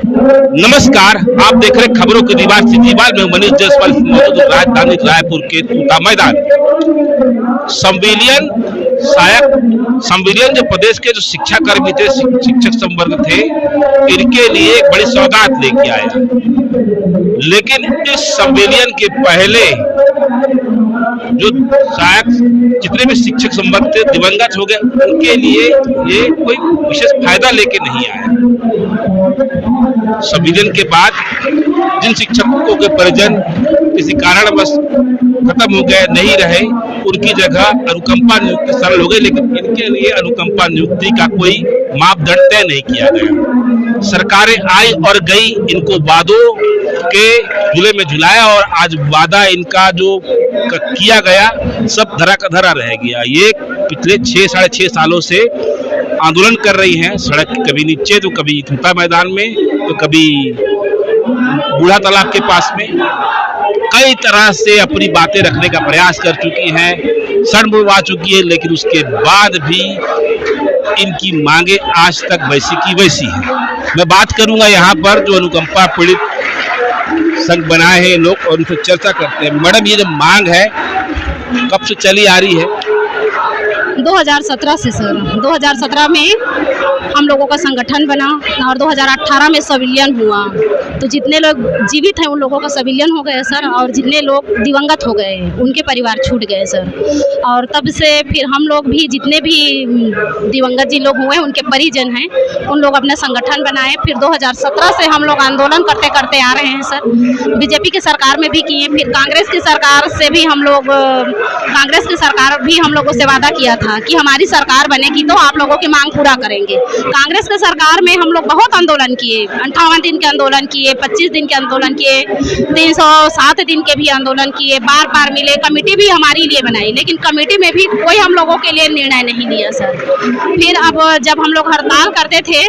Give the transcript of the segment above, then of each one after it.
नमस्कार, आप देख रहे खबरों की दीवार से दीवार में मनीष जायसवाल मौजूद राजधानी रायपुर के तूता मैदान। संविलियन जो प्रदेश के जो शिक्षा कर्मी थे, शिक्षक संवर्ग थे, इनके लिए एक बड़ी सौगात लेके आया। लेकिन इस संविलियन के पहले जो सहायक जितने भी शिक्षक संवर्ग थे दिवंगत हो गए, उनके लिए ये कोई विशेष फायदा लेके नहीं आया। संविलियन के बाद जिन शिक्षकों के परिजन किसी कारणवश खत्म हो गए, नहीं रहे, उनकी जगह अनुकंपा नियुक्ति सरल हो गई। लेकिन इनके लिए अनुकंपा नियुक्ति का कोई मापदंड तय नहीं किया गया। सरकारें आई और गई, इनको वादों के झूले में झुलाया और आज वादा इनका जो किया गया सब धरा का धरा रह गया। ये पिछले 6-6.5 सालों से आंदोलन कर रही हैं, सड़क कभी नीचे तो कभी तूता मैदान में तो कभी बूढ़ा तालाब के पास में। कई तरह से अपनी बातें रखने का प्रयास कर चुकी हैं, सड़ मुड़वा चुकी है, लेकिन उसके बाद भी इनकी मांगे आज तक वैसी की वैसी है। मैं बात करूंगा यहाँ पर जो अनुकंपा पीड़ित संघ बनाए हैं लोग और उनसे चर्चा करते हैं। मैडम, ये जो मांग है कब से चली आ रही है? 2017 से सर। 2017 में हम लोगों का संगठन बना और 2018 में संविलियन हुआ। तो जितने लोग जीवित हैं उन लोगों का संविलियन हो गए सर, और जितने लोग दिवंगत हो गए उनके परिवार छूट गए सर। और तब से फिर हम लोग भी जितने भी दिवंगत जी लोग हुए उनके परिजन हैं, उन लोग अपने संगठन बनाए। फिर 2017 से हम लोग आंदोलन करते करते आ रहे हैं सर। बीजेपी की सरकार में भी किए, फिर कांग्रेस की सरकार से भी हम लोग कांग्रेस की सरकार भी हम लोगों से वादा किया था कि हमारी सरकार बनेगी तो आप लोगों की मांग पूरा करेंगे। कांग्रेस की सरकार में हम लोग बहुत आंदोलन किए, 58 दिन के आंदोलन किए, 25 दिन के आंदोलन किए, 307 दिन के भी आंदोलन किए, बार बार मिले, कमेटी भी हमारे लिए बनाई, लेकिन कमेटी में भी कोई हम लोगों के लिए निर्णय नहीं लिया सर। फिर अब जब हम लोग हड़ताल करते थे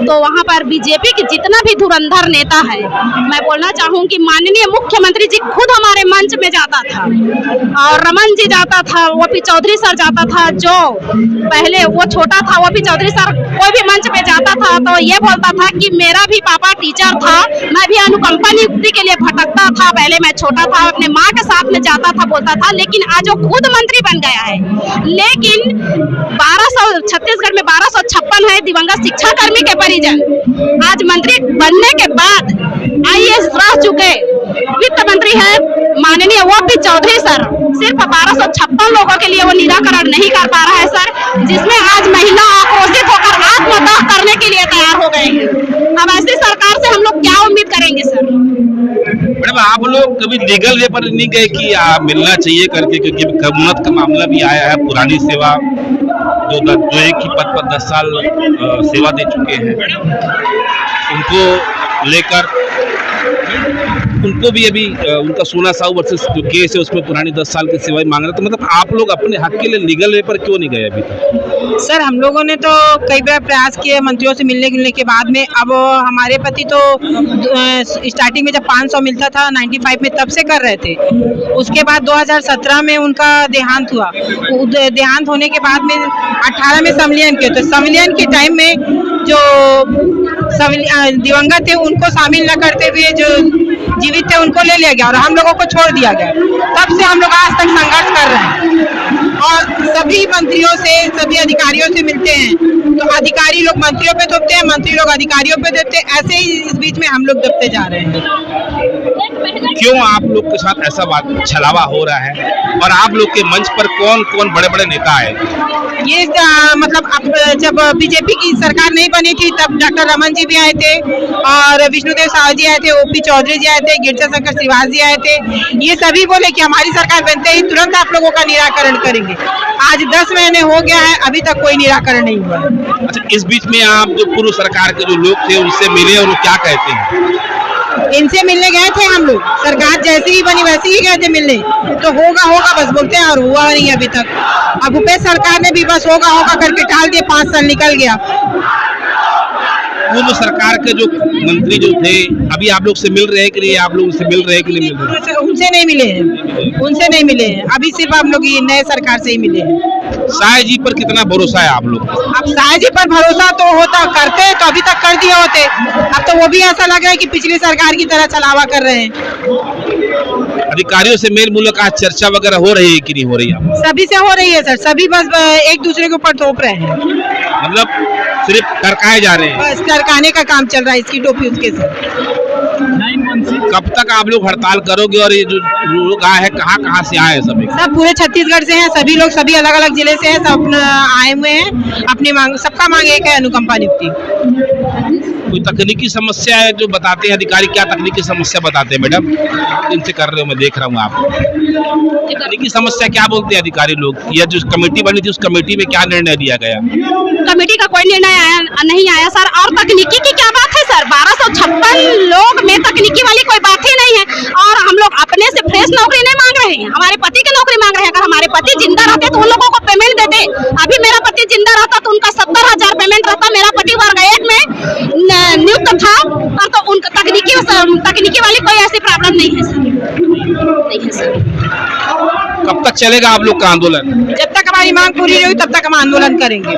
तो वहाँ पर बीजेपी के जितना भी धुरंधर नेता है, मैं बोलना चाहूँगी माननीय मुख्यमंत्री जी खुद हमारे मंच में जाता था, और रमन जी जाता था, ओपी चौधरी सर जाता था, जो पहले वो छोटा था, ओपी चौधरी सर कोई भी मंच पे जाता था तो ये बोलता था कि मेरा भी पापा टीचर था, मैं भी अनुकंपा नियुक्ति के लिए भटकता था, पहले मैं छोटा था, अपने माँ के साथ में जाता था, बोलता था। लेकिन आज वो खुद मंत्री बन गया है। लेकिन 1200 छत्तीसगढ़ में 1256 है दिवंगत शिक्षा कर्मी के परिजन, आज मंत्री बनने के बाद IAS रह चुके वित्त मंत्री है माननीय ओपी चौधरी सर, सिर्फ 1256 लोगों के लिए वो निराकरण नहीं कर पा रहा है सर, जिसमें आज महिला आक्रोशित होकर आत्मदाह करने के लिए तैयार हो गए हैं। अब ऐसी सरकार से हम लोग क्या उम्मीद करेंगे सर? मैडम, आप लोग कभी लीगल वे पर नहीं गए कि आप मिलना चाहिए करके? क्योंकि कमुनत का मामला भी आया है, पुरानी सेवा जो एक ही पद पर 10 साल सेवा दे चुके हैं, उनको लेकर उनको भी अभी उनका 16 साहू वर्सेस जो केस है उसमें पुरानी 10 साल की सेवाएं मांग रहे। तो मतलब आप लोग अपने हक के लिए लीगल वे पर क्यों नहीं गए अभी तक? सर, हम लोगों ने तो कई बार प्रयास किए मंत्रियों से मिलने के बाद में। अब हमारे पति तो स्टार्टिंग में जब 500 मिलता था 95 में तब से कर रहे थे। उसके बाद 2017 में उनका देहांत हुआ। देहांत होने के बाद में 18 में संविलियन किया। तो संविलियन के टाइम में जो दिवंगत थे उनको शामिल न करते हुए जो जीवित थे उनको ले लिया गया और हम लोगों को छोड़ दिया गया। तब से हम लोग आज तक संघर्ष कर रहे हैं और सभी मंत्रियों से, सभी अधिकारियों से मिलते हैं। तो अधिकारी लोग मंत्रियों पे थोपते हैं, मंत्री लोग अधिकारियों पे देते हैं। ऐसे ही इस बीच में हम लोग दबते जा रहे हैं। क्यों आप लोग के साथ ऐसा छलावा हो रहा है? और आप लोग के मंच पर कौन कौन बड़े बड़े नेता आए? ये मतलब अब जब बीजेपी की सरकार नहीं बनी थी तब डॉक्टर रमन जी भी आए थे और विष्णुदेव साहू जी आए थे, ओपी चौधरी जी आए थे, गिरजा शंकर श्रीवास जी आए थे। ये सभी बोले कि हमारी सरकार बनते ही तुरंत आप लोगों का निराकरण करेंगे। आज 10 महीने हो गया है, अभी तक कोई निराकरण नहीं हुआ। अच्छा, इस बीच में आप जो पूर्व सरकार के जो लोग थे उनसे मिले और वो क्या कहते हैं? इनसे मिलने गए थे हम लोग, सरकार जैसी ही बनी वैसे ही गए थे मिलने। तो होगा बस बोलते हैं और हुआ नहीं अभी तक। अब भूपेश सरकार ने भी बस होगा करके टाल दिए, 5 साल निकल गया। पूर्व सरकार के जो मंत्री जो थे अभी आप लोग से मिल रहे हैं कि नहीं, आप लोग उनसे मिल रहे हैं कि नहीं मिल रहे? उनसे नहीं मिले हैं, उनसे नहीं मिले हैं। अभी सिर्फ हम लोग ये नए सरकार से ही मिले हैं। शाह जी पर कितना भरोसा है आप लोग? अब शाह जी पर भरोसा तो होता, करते तो अभी तक कर दिए होते। अब तो वो भी ऐसा लग रहा है कि पिछली सरकार की तरह चलावा कर रहे हैं। अधिकारियों से मेल मुलाकात चर्चा वगैरह हो रही है कि नहीं हो रही है? सभी से हो रही है सर, सभी बस एक दूसरे के ऊपर थोप रहे हैं, मतलब सिर्फ टरकाए जा रहे हैं। बस टरकाने का काम चल रहा है इसकी टोपी उसके साथ। कब तक आप लोग हड़ताल करोगे और ये जो लोग आए हैं कहाँ से आए हैं सभी? सब पूरे छत्तीसगढ़ से हैं सभी लोग, सभी अलग अलग जिले से हैं, सब अपना आए हुए हैं। अपनी मांग, सबका मांग एक है, अनुकंपा नियुक्ति। कोई तकनीकी समस्या है जो बताते हैं अधिकारी? क्या तकनीकी समस्या बताते हैं मैडम? इनसे कर रहे हो, मैं देख रहा हूँ आपको। तकनीकी समस्या क्या बोलते हैं अधिकारी लोग? यह जो कमेटी बनी थी उस कमेटी में क्या निर्णय लिया गया? कमेटी का कोई निर्णय नहीं आया सर। और तकनीकी की क्या बात है सर, 1256 लोग में तकनीकी वाली कोई बात ही नहीं है। और हम लोग अपने से फ्रेश नौकरी नहीं मांग रहे हैं, हमारे पति की नौकरी मांग रहे हैं। अगर हमारे पति जिंदा रहते तो उन लोगों को पेमेंट देते। अभी मेरा पति जिंदा रहता तो उनका 70,000 पेमेंट रहता। मेरा पति वर्ग 1 में नियुक्त था, और तो उनका तकनीकी वाली कोई ऐसी प्रॉब्लम नहीं है सर, नहीं है सर। कब तक चलेगा आप लोग का आंदोलन? जब तक हमारी मांग पूरी नहीं हुई तब तक हम आंदोलन करेंगे।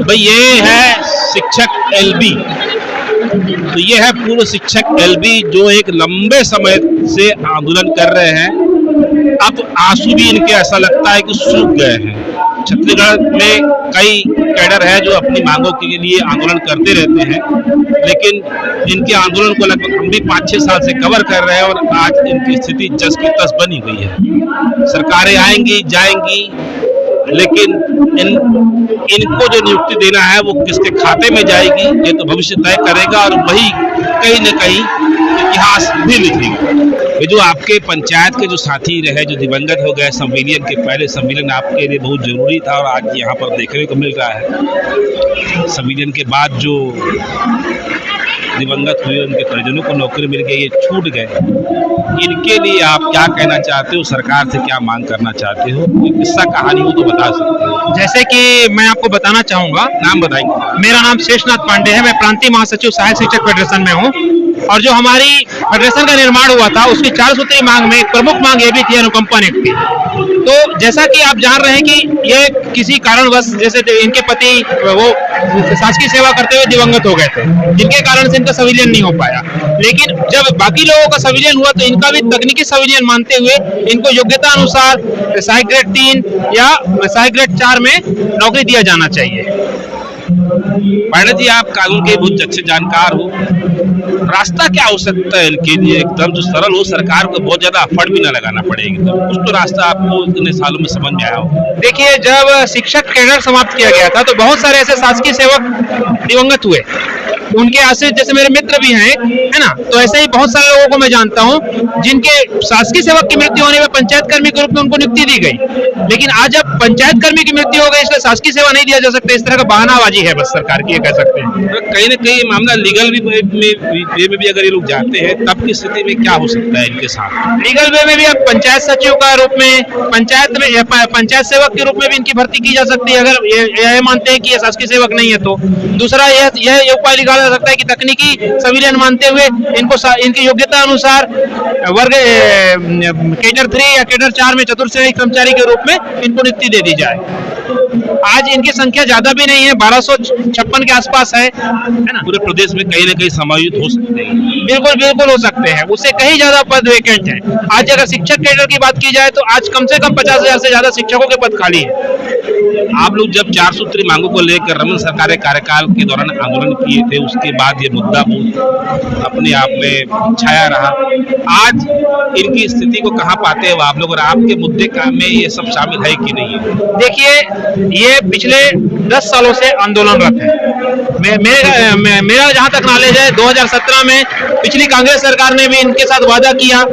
भाई ये है शिक्षक एलबी, तो ये है पूर्व शिक्षक एलबी जो एक लंबे समय से आंदोलन कर रहे हैं। अब आंसू भी इनके ऐसा लगता है कि सूख गए हैं। छत्तीसगढ़ में कई कैडर है जो अपनी मांगों के लिए आंदोलन करते रहते हैं, लेकिन इनके आंदोलन को लगभग हम भी 5-6 साल से कवर कर रहे हैं और आज इनकी स्थिति जस की तस बनी हुई है। सरकारें आएंगी जाएंगी, लेकिन इनको जो नियुक्ति देना है वो किसके खाते में जाएगी ये तो भविष्य तय करेगा, और वही कहीं न कहीं इतिहास भी लिखेगा। ये जो आपके पंचायत के जो साथी रहे जो दिवंगत हो गए संविलियन के पहले, संविलियन आपके लिए बहुत जरूरी था और आज यहाँ पर देखने को मिल रहा है। संविलियन के बाद जो दिवंगत हुए उनके परिजनों को नौकरी मिल गई, ये छूट गए, इनके लिए आप क्या कहना चाहते हो? सरकार से क्या मांग करना चाहते हो? कोई किस्सा कहानी हो तो बता सकते हो। जैसे कि मैं आपको बताना चाहूंगा, नाम बताएंगे? मेरा नाम शेषनाथ पांडे है, मैं प्रांतीय महासचिव सहायक शिक्षक फेडरेशन में हूँ। और जो हमारी फेडरेशन का निर्माण हुआ था उसकी 4 सूत्री मांग में एक प्रमुख मांग ये भी थी अनुकंपा नियुक्ति। तो जैसा कि आप जान रहे हैं कि ये किसी कारणवश, जैसे इनके पति वो शासकीय सेवा करते हुए दिवंगत हो गए थे, जिनके कारण से इनका संविलियन नहीं हो पाया। लेकिन जब बाकी लोगों का संविलियन हुआ तो इनका भी तकनीकी संविलियन मानते हुए इनको योग्यता अनुसार सहायक ग्रेड 3 या सहायक ग्रेड 4 में नौकरी दिया जाना चाहिए। पांडे जी, आप कानून के बहुत अच्छे जानकार हो, रास्ता क्या हो सकता है इनके लिए एकदम जो सरल हो, सरकार को बहुत ज्यादा एफर्ट भी ना लगाना पड़ेगी, तो कुछ तो रास्ता आपको इतने सालों में समझ में आया हो? देखिए, जब शिक्षक कैडर समाप्त किया गया था तो बहुत सारे ऐसे शासकीय सेवक दिवंगत हुए, उनके आश्रित जैसे मेरे मित्र भी हैं, है ना। तो ऐसे ही बहुत सारे लोगों को मैं जानता हूं जिनके शासकीय सेवक की मृत्यु होने में पंचायत कर्मी के रूप में उनको नियुक्ति दी गई, लेकिन आज अब पंचायत कर्मी की मृत्यु हो गई इसलिए शासकीय सेवा नहीं दिया जा सकता। इस तरह का बहानाबाजी है बस सरकार की, ये कह सकते हैं। कहीं न कहीं मामला लीगल वे में भी अगर ये लोग जाते हैं तब की स्थिति में क्या हो सकता है इनके साथ? लीगल वे में भी अब पंचायत सचिव का रूप में, पंचायत सेवक के रूप में भी इनकी भर्ती की जा सकती है, अगर ये मानते हैं कि ये शासकीय सेवक नहीं है तो। दूसरा यह उपाय निकाला जा सकता है कि तकनीकी संविलियन मानते हुए इनको इनकी योग्यता अनुसार वर्ग कैडर 3 या कैडर 4 में चतुर्थ कर्मचारी के रूप में इनको नियुक्ति दे दी जाए। आज इनकी संख्या ज्यादा भी नहीं है, 1256 के आसपास है ना। पूरे प्रदेश में कहीं न कहीं समायोजित हो सकते हैं। बिल्कुल हो सकते हैं, उससे कहीं ज्यादा पद वैकेंट है। आज अगर शिक्षक कैडर की बात की जाए तो आज कम से कम 50,000 से ज्यादा शिक्षकों के पद खाली है। आप लोग जब 4 सूत्री मांगों को लेकर रमन सरकार के कार्यकाल के दौरान आंदोलन किए थे, उसके बाद ये मुद्दा अपने आप में छाया रहा। आज इनकी स्थिति को कहाँ पाते हो आप लोग, और आपके मुद्दे में ये सब शामिल है कि नहीं है? देखिए, ये पिछले 10 सालों से आंदोलनरत है। मेरा जहां तक नॉलेज है, 2017 में पिछली कांग्रेस सरकार ने भी इनके साथ वादा किया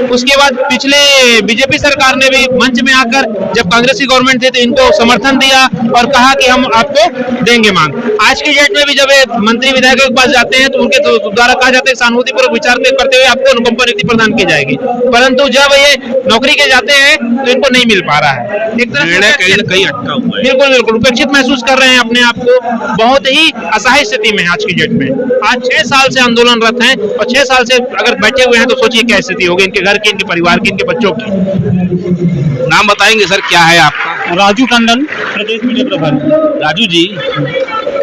उसके बाद पिछले बीजेपी सरकार ने भी मंच में आकर जब कांग्रेस की गवर्नमेंट थी तो इनको समर्थन दिया और कहा कि हम आपको देंगे मांग। आज की डेट में भी जब ये मंत्री विधायकों के पास जाते हैं तो उनके द्वारा कहा जाता है सहानुभूतिपूर्वक विचार करते हुए आपको अनुकंपा नियुक्ति प्रदान की जाएगी, परंतु जब ये नौकरी के जाते हैं तो इनको नहीं मिल पा रहा है। एक तरह से कहीं न कहीं अटका हुआ है। बिल्कुल बिल्कुल उपेक्षित महसूस कर रहे हैं अपने आप को, बहुत ही असहाय स्थिति में आज की डेट में। आज 6 साल से आंदोलनरत हैं और 6 साल से अगर बैठे हुए हैं तो सोचिए क्या स्थिति होगी इनके घर की, इनके परिवार की, इनके बच्चों की। नाम बताएंगे सर, क्या है आपका? राजू टंडन, प्रदेश मीडिया प्रभारी। राजू जी,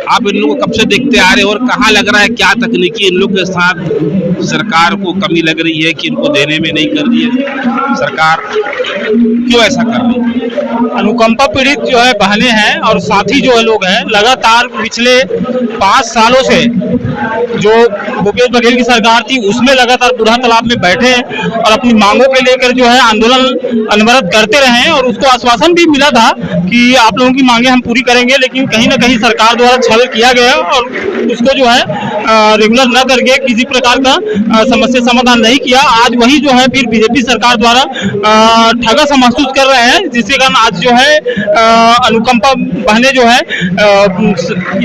आप इन लोगों को कब से देखते आ रहे हो और कहाँ लग रहा है क्या तकनीकी इन लोग के साथ सरकार को कमी लग रही है कि इनको देने में नहीं कर रही है सरकार, क्यों ऐसा कर रही है? अनुकंपा पीड़ित जो है बहनें हैं और साथी जो है लोग हैं, लगातार पिछले 5 सालों से जो भूपेश बघेल की सरकार थी उसमें लगातार बूढ़ा तालाब में बैठे और अपनी मांगों के लेकर जो है आंदोलन अनवरत करते रहे हैं और उसको आश्वासन भी मिला था कि आप लोगों की मांगे हम पूरी करेंगे, लेकिन कहीं ना कहीं सरकार द्वारा छल किया गया और उसको जो है रेगुलर न करके किसी प्रकार का समस्या समाधान नहीं किया। आज वही जो है फिर बीजेपी सरकार द्वारा ठगा सा महसूस कर रहे हैं, जिसके कारण आज जो है अनुकंपा बहनें जो है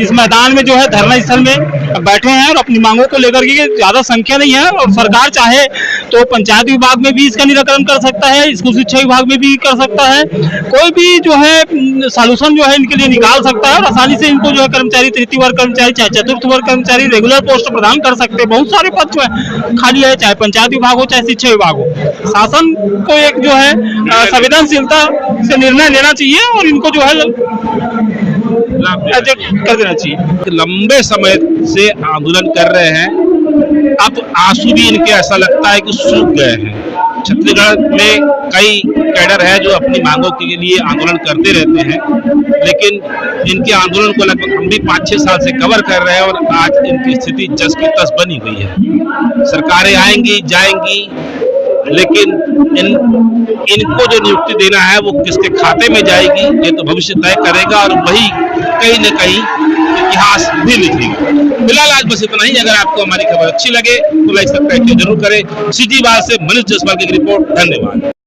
इस मैदान में जो है धरना स्थल में बैठे हैं और अपनी मांगों को लेकर के ज्यादा संख्या नहीं है और सरकार चाहे तो पंचायत विभाग में भी इसका निराकरण कर सकता है, स्कूल शिक्षा विभाग में भी कर सकता है, कोई भी जो है सॉल्यूशन जो है इनके लिए निकाल सकता है और आसानी से इनको जो है कर्मचारी, तृतीय वर्ग कर्मचारी, चाहे चतुर्थ वर्ग कर्मचारी रेगुलर पोस्ट प्रदान कर सकते हैं। बहुत सारे पद जो है खाली है, चाहे पंचायत विभाग हो चाहे शिक्षा विभाग हो। शासन को एक जो है संवेदनशीलता से निर्णय लेना चाहिए और इनको जो है कर देना चाहिए। लंबे समय से आंदोलन कर रहे हैं, अब आंसू भी इनके ऐसा लगता है कि सूख गए हैं। छत्तीसगढ़ में कई कैडर है जो अपनी मांगों के लिए आंदोलन करते रहते हैं, लेकिन इनके आंदोलन को लगभग हम भी 5-6 साल से कवर कर रहे हैं और आज इनकी स्थिति जस की तस बनी हुई है। सरकारें आएंगी जाएंगी, लेकिन इनको जो नियुक्ति देना है वो किसके खाते में जाएगी ये तो भविष्य तय करेगा और वही कहीं न कहीं इतिहास भी लिखेगा। फिलहाल आज बस इतना ही। अगर आपको हमारी खबर अच्छी लगे तो लाइक सब्सक्राइब जरूर करें। सिटी बार से मनीष जसवाल की रिपोर्ट। धन्यवाद।